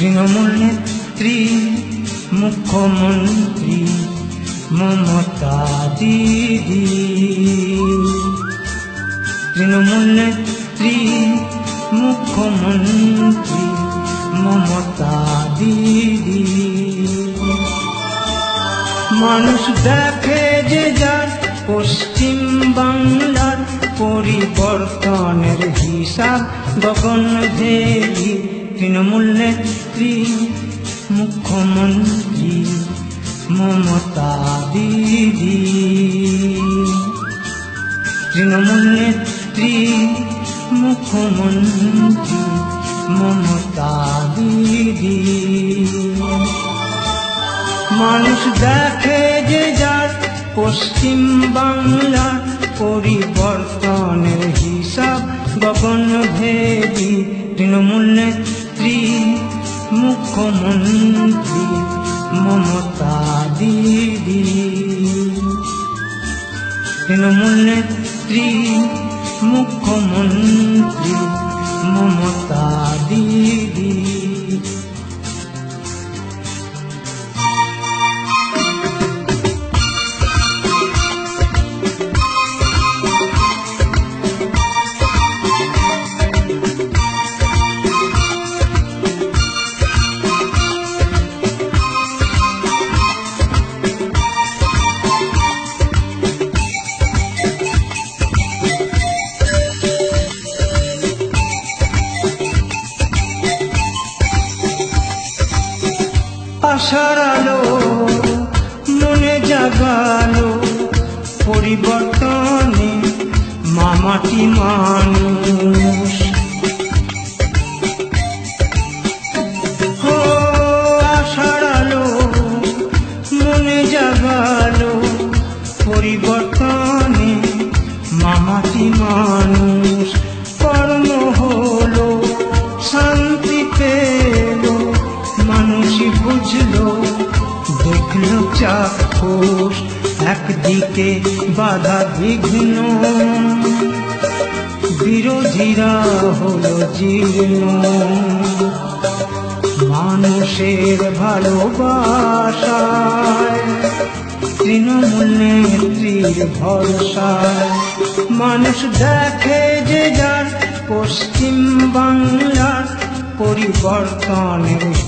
তৃণমূল নেত্রী মুখ্যমন্ত্রী মমতা দিদি। তৃণমূল নেত্রী মুখ্যমন্ত্রী মমতা দিদি। মানুষ দেখে যে যার পশ্চিম বাংলার পরিবর্তনের হিসাব গগনভেদী। তৃণমূল নেত্রী মুখ্যমন্ত্রী মমতা দিদি। তৃণমূল নেত্রী মুখ্যমন্ত্রী মমতা দিদি। মানুষ দেখে যে যার পশ্চিম বাংলার পরিবর্তনের হিসাব গগনভেদী। তৃণমূল নেত্রী মুখ্যমন্ত্রী মমতা দিদি। তৃণমূল নেত্রী মুখ্যমন্ত্রী মমতা দিদি। আশার আলো মনে জাগালো পরিবর্তনে মামাটি মানুষ। ও আশার আলো মনে জাগালো পরিবর্তনে মামাটি মানুষ। কর্ম হলো শান্তি পেল মানুষই বুঝলো দেখলো চাক্ষুষ। একদিকে বাধা বিঘ্ন বিরোধীরা হলো জীর্ণ। মানুষের ভালোবাসায় তৃণমূল নেত্রীর ভরসায় মানুষ দেখে যে যার পশ্চিম বাংলার পরিবর্তনের